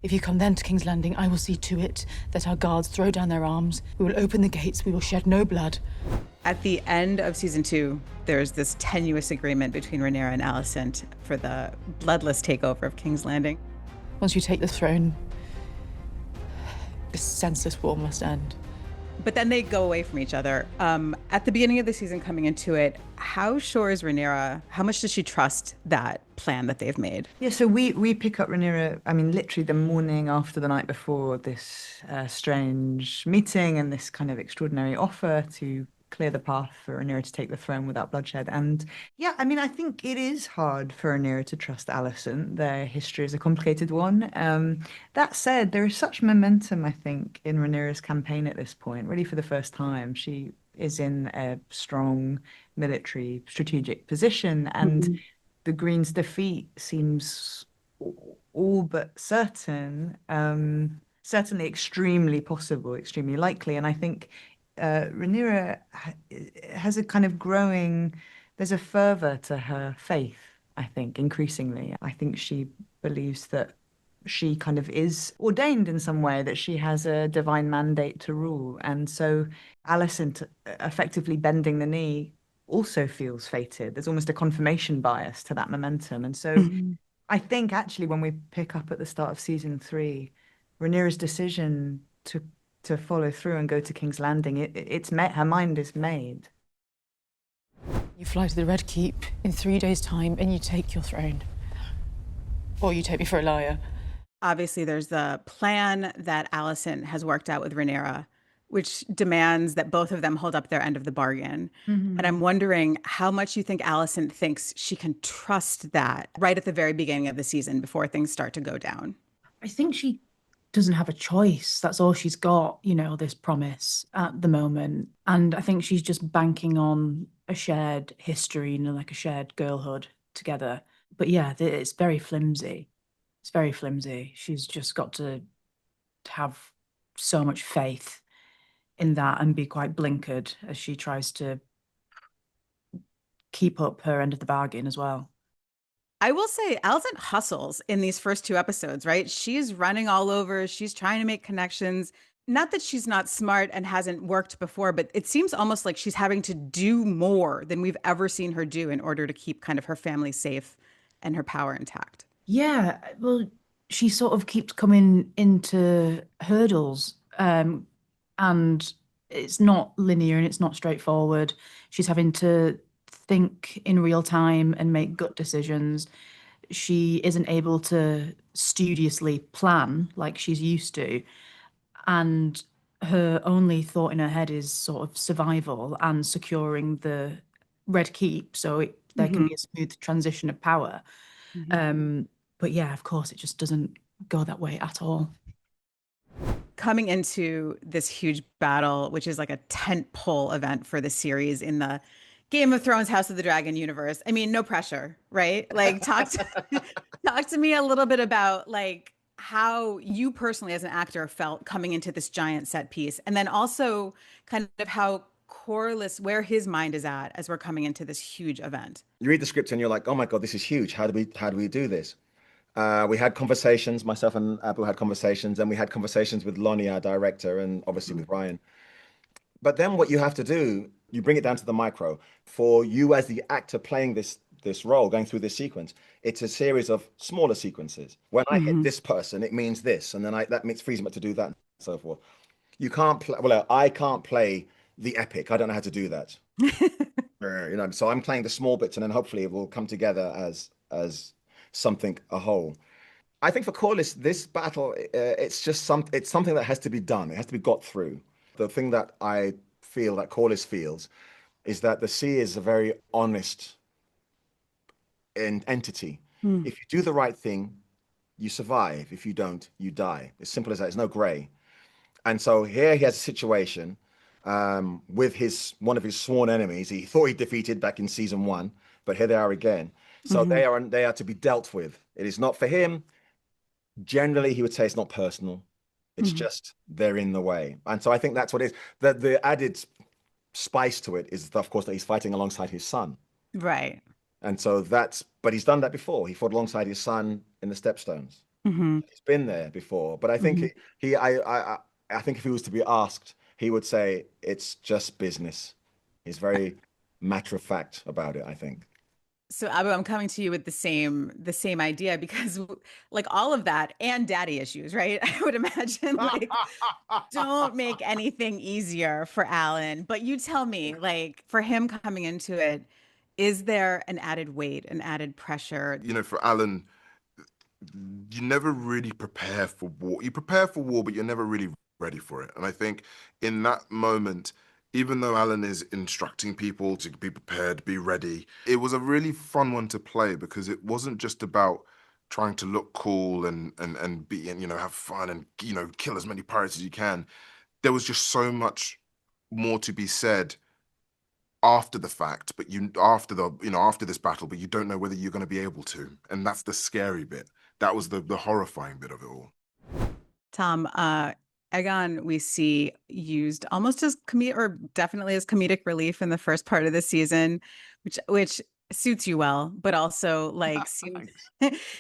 If you come then to King's Landing, I will see to it that our guards throw down their arms. We will open the gates. We will shed no blood. At the end of season 2, there's this tenuous agreement between Rhaenyra and Alicent for the bloodless takeover of King's Landing. Once you take the throne, this senseless war must end. But then they go away from each other. At the beginning of the season, coming into it, how sure is Rhaenyra? How much does she trust that plan that they've made? Yeah, so we pick up Rhaenyra, I mean, literally the morning after the night before this strange meeting and this kind of extraordinary offer to clear the path for Rhaenyra to take the throne without bloodshed. And yeah, I mean, I think it is hard for Rhaenyra to trust Alicent. Their history is a complicated one. That said, there is such momentum, I think, in Rhaenyra's campaign at this point, really for the first time. She is in a strong military strategic position, and the Greens' defeat seems all but certain, certainly extremely possible, extremely likely. And I think Rhaenyra has a kind of growing, there's a fervor to her faith, I think, increasingly. I think she believes that she kind of is ordained in some way, that she has a divine mandate to rule. And so Alicent effectively bending the knee also feels fated. There's almost a confirmation bias to that momentum. And so I think actually when we pick up at the start of season 3, Rhaenyra's decision to follow through and go to King's Landing, it's met, her mind is made. You fly to the Red Keep in 3 days' time and you take your throne. Or you take me for a liar. Obviously, there's the plan that Alicent has worked out with Rhaenyra, which demands that both of them hold up their end of the bargain. And I'm wondering how much you think Alicent thinks she can trust that right at the very beginning of the season before things start to go down. I think she doesn't have a choice. That's all she's got, you know, this promise at the moment. And I think she's just banking on a shared history, you know, like a shared girlhood together. But yeah, it's very flimsy. It's very flimsy. She's just got to have so much faith in that and be quite blinkered as she tries to keep up her end of the bargain as well. I will say Alicent hustles in these first 2 episodes, right? She's running all over. She's trying to make connections. Not that she's not smart and hasn't worked before, but it seems almost like she's having to do more than we've ever seen her do in order to keep kind of her family safe and her power intact. Yeah, well, she sort of keeps coming into hurdles, and it's not linear and it's not straightforward. She's having to think in real time and make gut decisions. She isn't able to studiously plan like she's used to. And her only thought in her head is sort of survival and securing the Red Keep so there can be a smooth transition of power. But yeah, of course, it just doesn't go that way at all. Coming into this huge battle, which is like a tentpole event for the series in the Game of Thrones House of the Dragon universe. I mean, no pressure, right? Like talk to me a little bit about like how you personally as an actor felt coming into this giant set piece, and then also kind of how Corlys, where his mind is at as we're coming into this huge event. You read the script and you're like, oh my God, this is huge. How do we do this? We had conversations, myself and Abu had conversations, and we had conversations with Lonnie, our director, and obviously with Ryan. But then what you have to do, you bring it down to the micro. For you as the actor playing this role, going through this sequence, it's a series of smaller sequences. When I hit this person, it means this, and then that means frees me up to do that, and so forth. You can't play, well, I can't play the epic. I don't know how to do that. You know, so I'm playing the small bits, and then hopefully it will come together as something, a whole. I think for Corlys, this battle, it's something that has to be done. It has to be got through. The thing that I feel that Corlys feels is that the sea is a very honest entity. If you do the right thing, you survive. If you don't, you die. As simple as that. There's no gray. And so here he has a situation with one of his sworn enemies. He thought he defeated back in season 1, but here they are again. So they are to be dealt with. It is not for him. Generally, he would say it's not personal. It's just they're in the way. And so I think that's what it is. The added spice to it is, of course, that he's fighting alongside his son. Right. And so but he's done that before. He fought alongside his son in the Stepstones. He's been there before, but I think I think if he was to be asked, he would say it's just business. He's very matter of fact about it, I think. So Abu, I'm coming to you with the same idea because like all of that and daddy issues, right? I would imagine like don't make anything easier for Alan. But you tell me, like for him coming into it, is there an added weight, an added pressure? You know, for Alan, you never really prepare for war. You prepare for war, but you're never really ready for it. And I think in that moment, even though Alan is instructing people to be prepared, be ready, it was a really fun one to play because it wasn't just about trying to look cool and be, and, you know, have fun and, you know, kill as many pirates as you can. There was just so much more to be said after the fact, but after this battle, but you don't know whether you're going to be able to. And that's the scary bit. That was the horrifying bit of it all. Tom, Aegon we see used almost as comedic or definitely as comedic relief in the first part of the season, which suits you well, but also like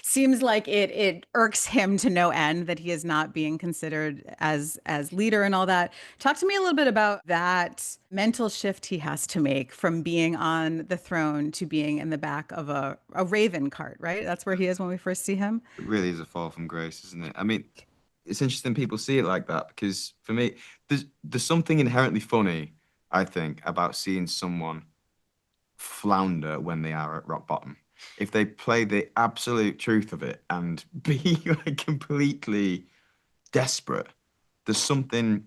seems like it irks him to no end that he is not being considered as leader and all that. Talk to me a little bit about that mental shift he has to make from being on the throne to being in the back of a raven cart, right? That's where he is when we first see him. It really is a fall from grace, isn't it? I mean, it's interesting people see it like that because for me, there's something inherently funny, I think, about seeing someone flounder when they are at rock bottom. If they play the absolute truth of it and be like completely desperate, there's something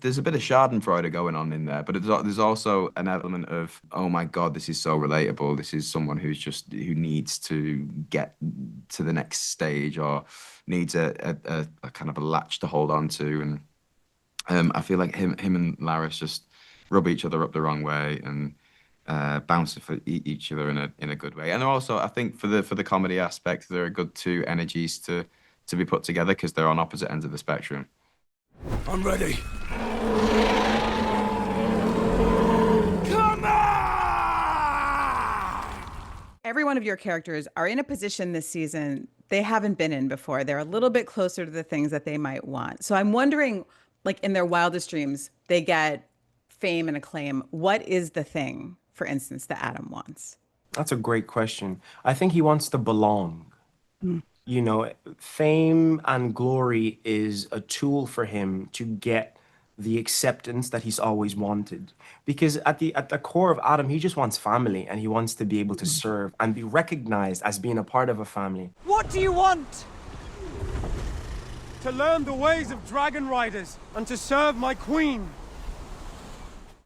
there's a bit of Schadenfreude going on in there, but there's also an element of, oh my God, this is so relatable. This is someone who needs to get to the next stage or needs a kind of a latch to hold on to. And I feel like him and Laris just rub each other up the wrong way and bounce for each other in a good way. And also, I think for the comedy aspect, they're a good two energies to be put together because they're on opposite ends of the spectrum. I'm ready. Come on! Every one of your characters are in a position this season they haven't been in before. They're a little bit closer to the things that they might want. So I'm wondering, like in their wildest dreams, they get fame and acclaim. What is the thing, for instance, that Addam wants? That's a great question. I think he wants to belong. You know, fame and glory is a tool for him to get the acceptance that he's always wanted. Because at the core of Addam, he just wants family and he wants to be able to serve and be recognized as being a part of a family. What do you want? To learn the ways of Dragonriders and to serve my queen.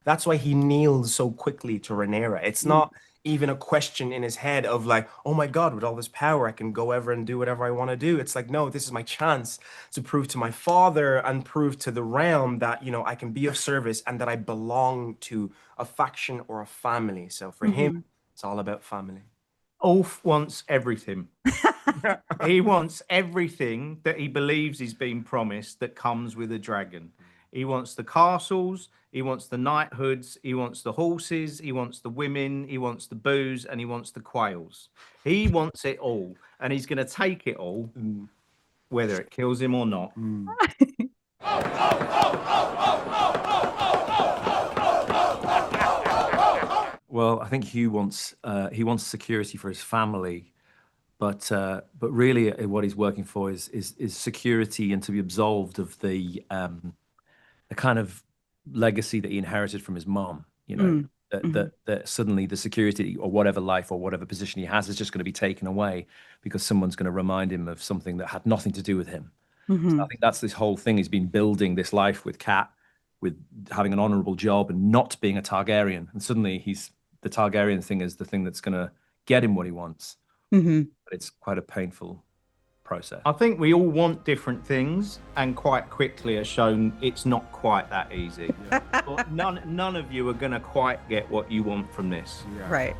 That's why he kneels so quickly to Rhaenyra. It's not even a question in his head of like, oh my God, with all this power, I can go ever and do whatever I want to do. It's like, no, this is my chance to prove to my father and prove to the realm that, you know, I can be of service and that I belong to a faction or a family. So for him, it's all about family. Ulf wants everything. He wants everything that he believes he's been promised that comes with a dragon. He wants the castles, he wants the knighthoods, he wants the horses, he wants the women, he wants the booze, and he wants the quails. He wants it all, and he's going to take it all, whether it kills him or not. Well, I think Hugh wants security for his family, but really what he's working for is security and to be absolved of the kind of legacy that he inherited from his mom. You know, that suddenly the security or whatever life or whatever position he has is just going to be taken away because someone's going to remind him of something that had nothing to do with him. So I think that's this whole thing. He's been building this life with Cat, with having an honorable job and not being a Targaryen, and suddenly the Targaryen thing is the thing that's going to get him what he wants. But it's quite a painful process. I think we all want different things, and quite quickly are shown it's not quite that easy. But none of you are going to quite get what you want from this. Right.